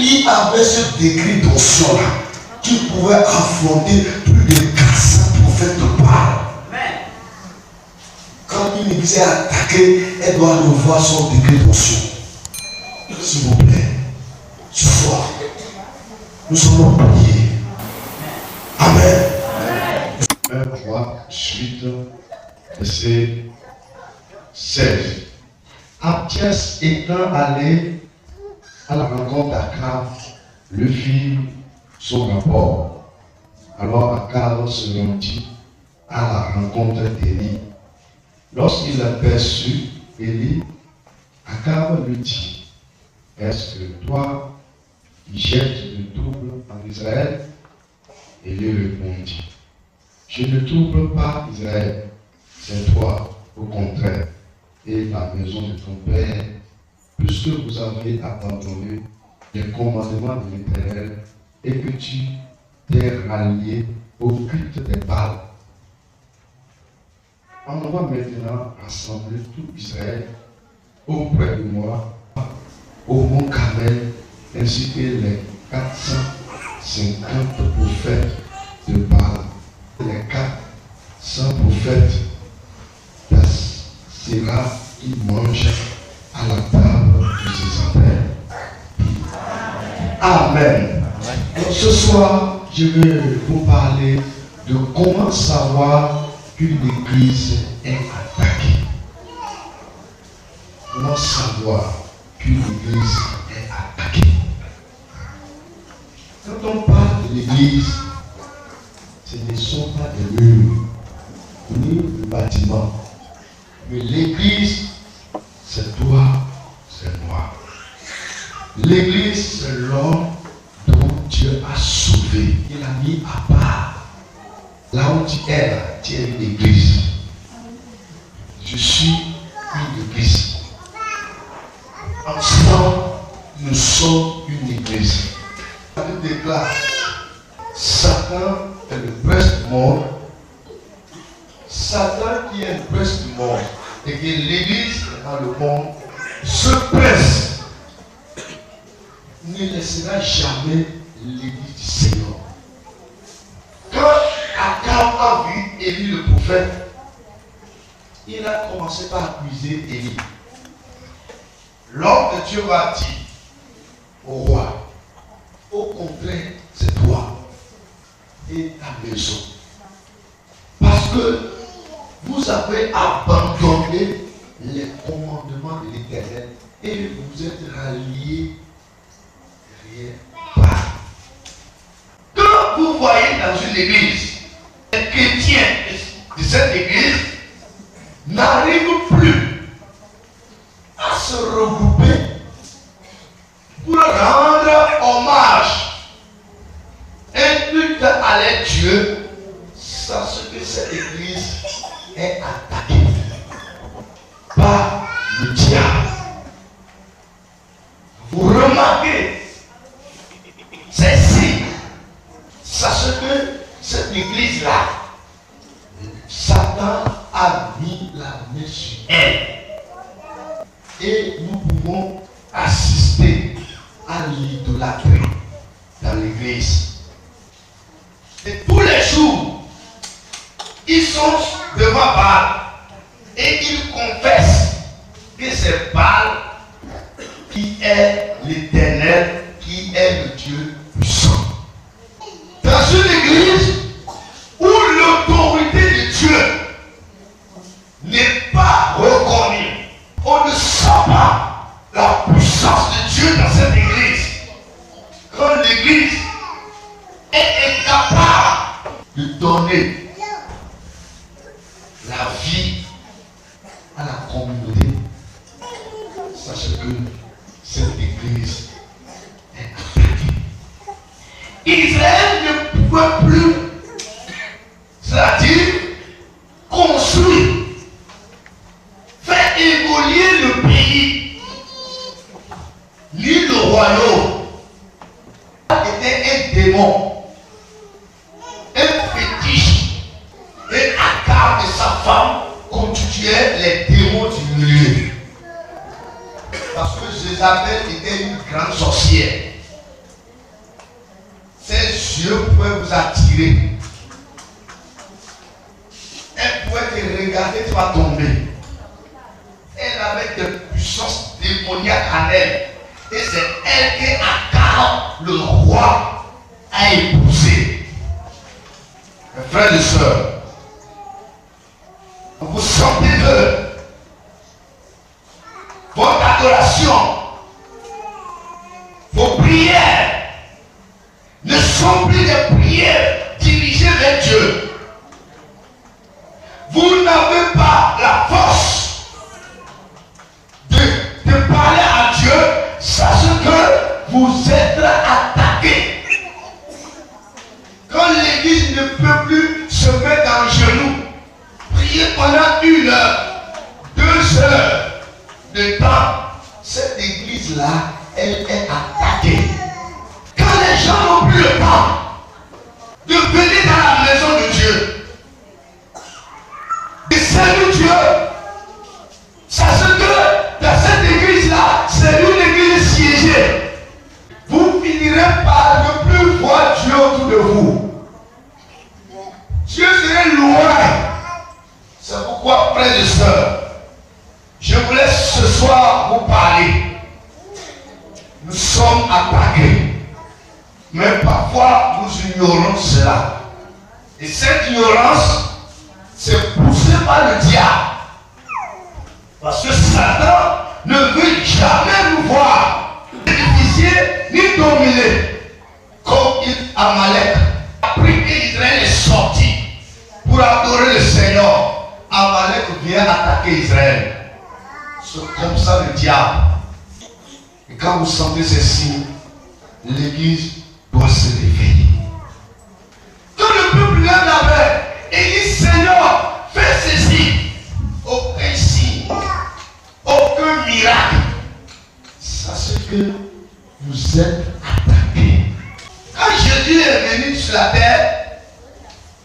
Élie avait ce degré d'onction-là qui pouvait affronter plus de 400 prophètes de Baal. Quand une église est attaquée, elle doit revoir son degré d'onction. S'il vous plaît, ce soir, nous allons prier. Amen. 3, suite, verset 16. Abdias étant allé à la rencontre d'Akab, le fit son rapport. Alors Akab se rendit à la rencontre d'Élie. Lorsqu'il aperçut Élie, Akab lui dit: est-ce que toi qui jettes le trouble en Israël? Élie répondit: je ne trouble pas Israël, c'est toi, au contraire, et la maison de ton père, puisque vous avez abandonné les commandements de l'Éternel et que tu t'es rallié au culte des Baals. On va maintenant rassembler tout Israël auprès de moi, au mont Carmel, ainsi que les 450 prophètes de Baal, les 400 prophètes d'Asséra qui mangent à la table de Jézabel. Amen. Alors, ce soir, je vais vous parler de comment savoir qu'une église est attaquée. Comment savoir qu'une église est attaquée? Quand on parle de l'église, ce ne sont pas des murs, ni des bâtiments. Mais l'église, c'est toi, c'est moi. L'église, c'est l'homme dont Dieu a sauvé. Il a mis à part. Là où tu es, là, tu es une église. Je suis une église. Ensemble, nous sommes une église. Je déclare: Satan est le prince du monde. Satan qui est le prince du monde et que l'église dans le monde, ce prince ne laissera jamais l'église du Seigneur. Quand Akab a vu Élie le prophète, il a commencé par accuser Élie. L'homme de Dieu va dire au roi: au contraire, c'est toi et ta maison. Parce que vous avez abandonné les commandements de l'Éternel et vous êtes ralliés derrière Baal. Quand vous voyez dans une église, les chrétiens de cette église n'arrivent plus à se regrouper pour rendre hommage et culte à leur Dieu, sachez que cette église est attaquée par le diable. Vous remarquez ceci, sachez que cette église-là, Satan a mis la main sur elle. Et nous pouvons assister à l'idolâtrie dans l'église. Et tous les jours, ils sont devant Baal et ils confessent que c'est Baal qui est l'Éternel, qui est le Dieu puissant. Dans une église où l'autorité de Dieu n'est pas reconnue, on ne sent pas la puissance de Dieu dans cette église. Quand l'église est incapable de donner la vie à la communauté, sachez que cette église est attaquée. Israël ne pouvait plus, c'est-à-dire construire, faire évoluer le pays, ni le royaume. Était un démon, un fétiche, et Akab et sa femme constituaient les démons du milieu. Parce que Jézabel était une grande sorcière. Dieu pouvait vous attirer. Elle pouvait te regarder, tu vas tomber. Elle avait des puissances démoniaques en elle. Et c'est elle que Akab, le roi, a épousé. Mes frères et sœurs, vous sentez que votre adoration, vos prières ne sont plus des prières dirigées vers Dieu. Vous n'avez pas la force de parler à Dieu, sachez que vous êtes attaqué. Quand l'église ne peut plus se mettre en genoux, prier pendant 1 heure, 2 heures de temps, cette église-là, elle est attaquée. Quand les gens n'ont plus le temps de venir dans la maison de Dieu, de servir Dieu, sachez que dans cette église-là, c'est une église siégée. Vous finirez par ne plus voir Dieu autour de vous. Dieu serait loin. C'est pourquoi, frères et sœurs, je voulais ce soir vous parler. Nous sommes attaqués. Mais parfois, nous ignorons cela. Et cette ignorance, c'est poussé par le diable. Parce que Satan ne veut jamais nous voir bénéficier ni dominer. Comme Amalek a pris et Israël est sorti pour adorer le Seigneur. Amalek vient attaquer Israël. C'est comme ça le diable. Et quand vous sentez ces signes, l'église doit se réveiller. Quand le peuple lève la main et dit Seigneur, fais ceci, aucun signe, aucun miracle, sachez que vous êtes attaqués. Quand Jésus est venu sur la terre,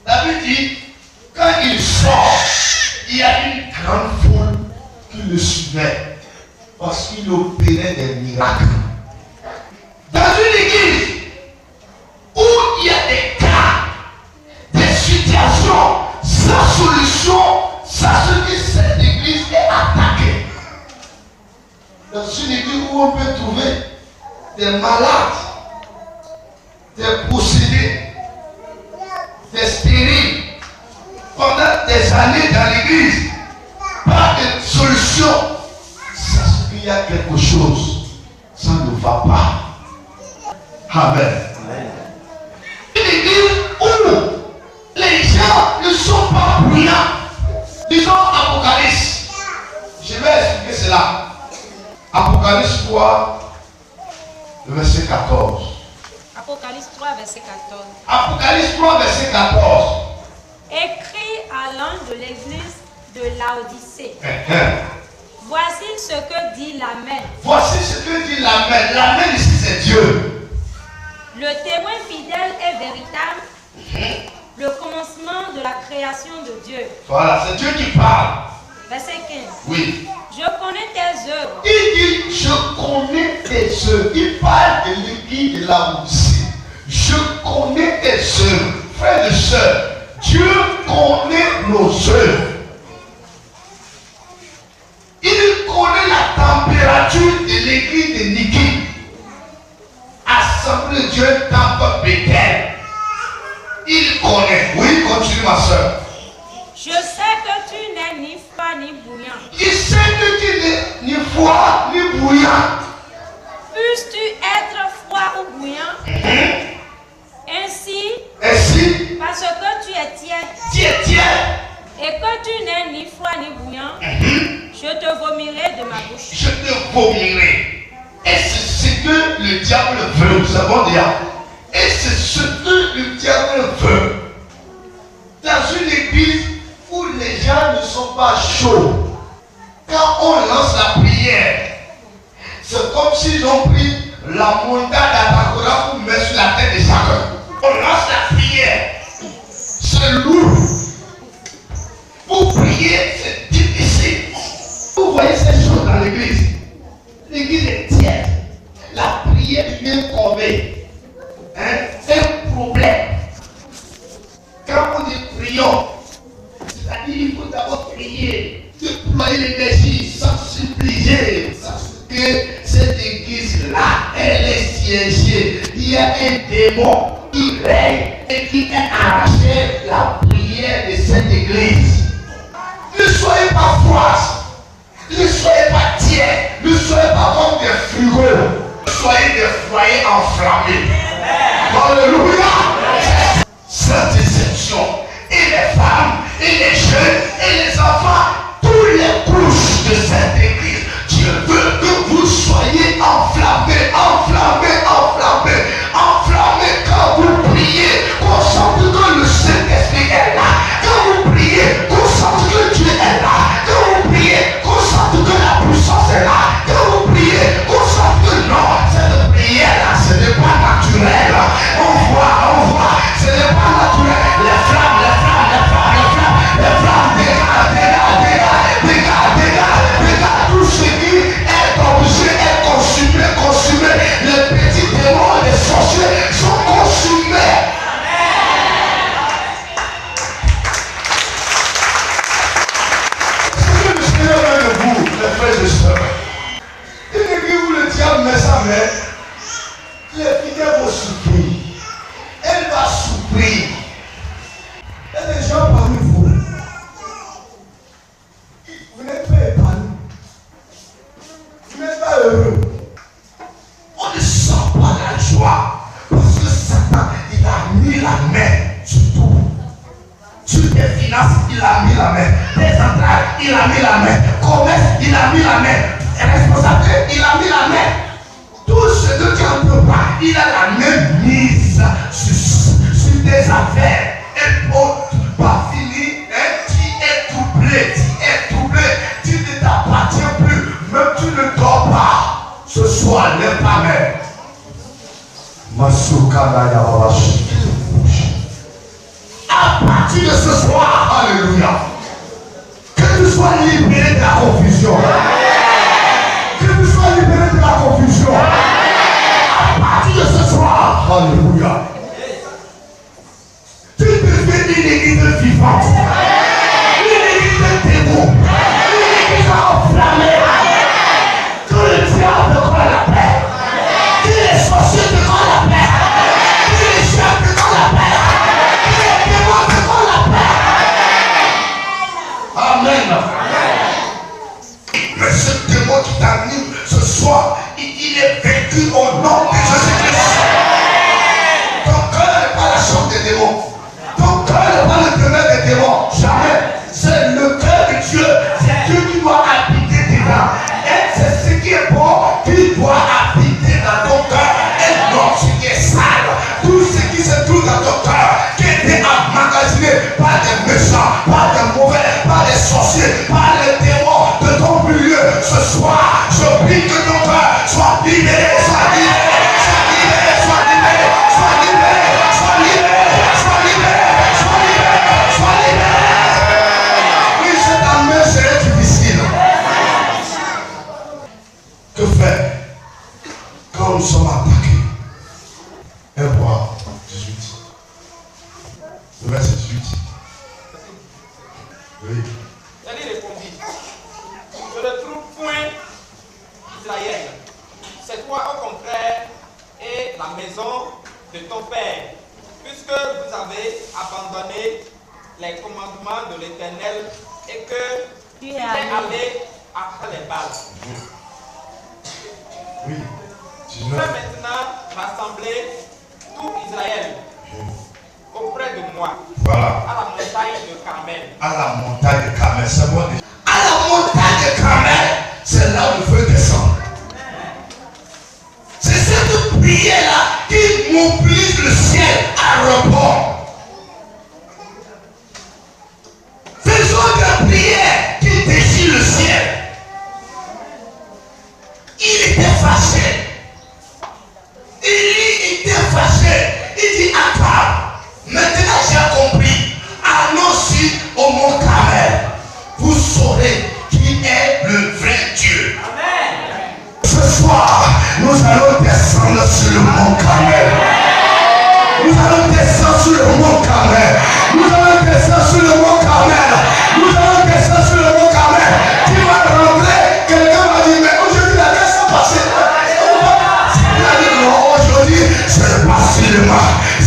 David dit, quand il sort, il y a une grande foule qui le suivait parce qu'il opérait des miracles. Dans une église où il y a des cas, des situations sans solution, sachez que cette église est attaquée. Dans une église où on peut trouver des malades, des possédés, des stériles, pendant des années dans l'église, pas de solution, sachez qu'il y a quelque chose, ça ne va pas. Amen. Une église où les gens ne sont pas bruyants. Disons Apocalypse. Je vais expliquer cela. Apocalypse 3, le verset 14. Apocalypse 3, verset 14. Apocalypse 3, verset 14. Écrit à l'ange de l'église de Laodicée. Voici ce que dit l'Amen. Voici ce que dit l'Amen. L'Amen ici c'est Dieu. Le témoin fidèle et véritable, le commencement de la création de Dieu. Voilà, c'est Dieu qui parle. Verset 15. Oui. Je connais tes œuvres. Il dit, je connais tes œuvres. Il parle de l'église de Laodicée. Je connais tes œuvres. Frères et sœurs, Dieu connaît nos œuvres. Il connaît la température de l'église de Niki. Assemblée de Dieu Temple Bethel. Il connaît. Oui, continue ma soeur. Je sais que tu n'es ni froid ni bouillant. Il sait que tu n'es ni froid ni bouillant. Puisses-tu être froid ou bouillant? Ainsi, parce que tu es tiède, et que tu n'es ni froid ni bouillant, je te vomirai de ma bouche. Je te vomirai. Et c'est ce que le diable veut. Nous avons dit. Et c'est ce que le diable veut. Dans une église où les gens ne sont pas chauds, quand on lance la prière, c'est comme s'ils ont pris la montagne d'Atakora pour mettre sur la tête de chacun. On lance la prière. C'est lourd. Pour prier, c'est difficile. Vous voyez ces choses dans l'église. L'église est tiède. La prière vient tomber. C'est un problème. siégé. Il y a un démon qui règne et qui a arraché la prière de cette église. Ne soyez pas froids. Ne soyez pas tiers. Ne soyez pas comme des frigos. Soyez des foyers enflammés. Alléluia. Cette déception. Et les femmes, et les jeunes, et les enfants, toutes les couches de cette église. Dieu veut que vous soyez enflammés, enflammés, enflammés, enflammés quand vous priez. Qu'on sente que le Saint-Esprit est là. Quand vous priez, qu'on sente que Dieu est là. Quand vous priez, qu'on sente que la puissance est là. Quand vous priez, qu'on sente que non, cette prière-là, ce n'est pas naturel. On voit, ce n'est pas naturel. Les flammes, dégage, tout ce qui est obligé est consumé. Les petits démons, les sorciers sont consumés. Ce que le Seigneur veut de vous, les frères et sœurs, une église où le diable met sa main, les fidèles vont souffrir. Elle va souffrir. Il y a des gens parmi vous. Vous n'êtes pas épanoui. Vous n'êtes pas heureux. On ne sent pas la joie. Parce que Satan, il a mis la main sur tout. Sur tes finances, il a mis la main. Tes entrailles, il a mis la main. Commerce, il a mis la main. Responsabilité, il a mis la main. Tout ce que tu n'en peux pas, il a la main mise sur tes affaires. Et pour pas finir, tu es troublé, tu ne t'appartiens plus, même tu ne dors pas. Ce soir, lève ta main. À partir de ce soir, alléluia, que tu sois libéré de la confusion. Que tu sois libéré de la confusion. À partir de ce soir, alléluia. Tu deviens une église vivante. Une église de démons. Une église enflammée. Que le diable te colle la paix. Que les sorciers te collent la paix. Que les chiens te collent la paix. Que les démons te collent la paix. Amen. Mais ce démon qui t'anime ce soir, il est vaincu au nom de Jésus-Christ. Ton cœur n'est pas la chambre des démons. Ton cœur n'est pas le demeure des démons. Jamais. C'est le cœur de Dieu. C'est Dieu qui doit habiter dedans. Et c'est ce qui est bon qui doit habiter dans ton cœur. Et non ce qui est sale. Tout ce qui se trouve dans ton cœur, qui était emmagasiné par des méchants, par des mauvais, par des sorciers, par les démons de ton milieu. Ce soir, je prie que ton cœur soit libéré, soit libéré, soit libéré, soit libéré, soit libéré, soit libéré, soit libéré, soit libéré, soit libéré. Oui, cette année serait difficile. Que faire quand nous sommes attaqués? Hébreux 18. Le verset 18. Oui. Elle répondit, je ne trouve point Israël. C'est toi au contraire et la maison de ton père, puisque vous avez abandonné les commandements de l'Éternel et que tu es allé après les Baals. Oui. Je vais maintenant rassembler tout Israël auprès de moi. Voilà. À la montagne de Carmel. À la montagne de Carmel, c'est bon. À la montagne de Carmel, c'est là où il veut descendre. C'est cette prière-là qui mobilise le ciel à repos. Faisons des prières qui déchirent le ciel. Il était fâché. Élie était fâché. Il dit à Akab, maintenant j'ai compris. Allons-y au mont Carmel. Vous saurez qui est le vrai Dieu. Amen. Ce soir, nous allons descendre sur le mont Carmel. Nous allons descendre sur le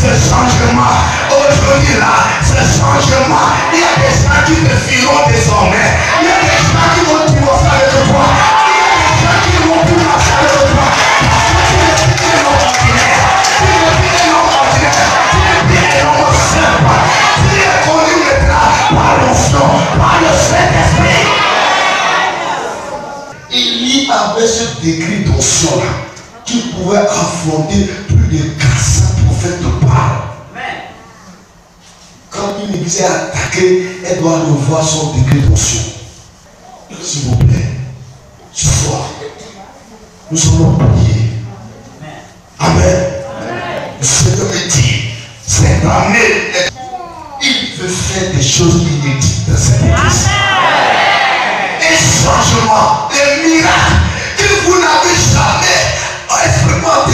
ce changement, aujourd'hui là, ce changement, il y a des gens qui te fuiront désormais. Il y a des gens qui vont divorcer avec toi. Il y a des gens qui ne vont plus marcher avec toi. Parce que tu n'es plus un homme ordinaire. Tu n'es plus un homme ordinaire. Tu n'es plus un homme simple. Tu es connu maintenant par l'onction, par le Saint-Esprit. Élie avait ce décret d'onction là qui pouvait affronter plus de 400 prophètes de Baal. Quand une église est attaquée, elle doit revoir son décret d'onction. S'il vous plaît, ce soir, nous allons prier. Amen. Le Seigneur me dit, cette année, il veut faire des choses inédites dans cette église. Un changement, des miracles que vous n'avez jamais expérimenté.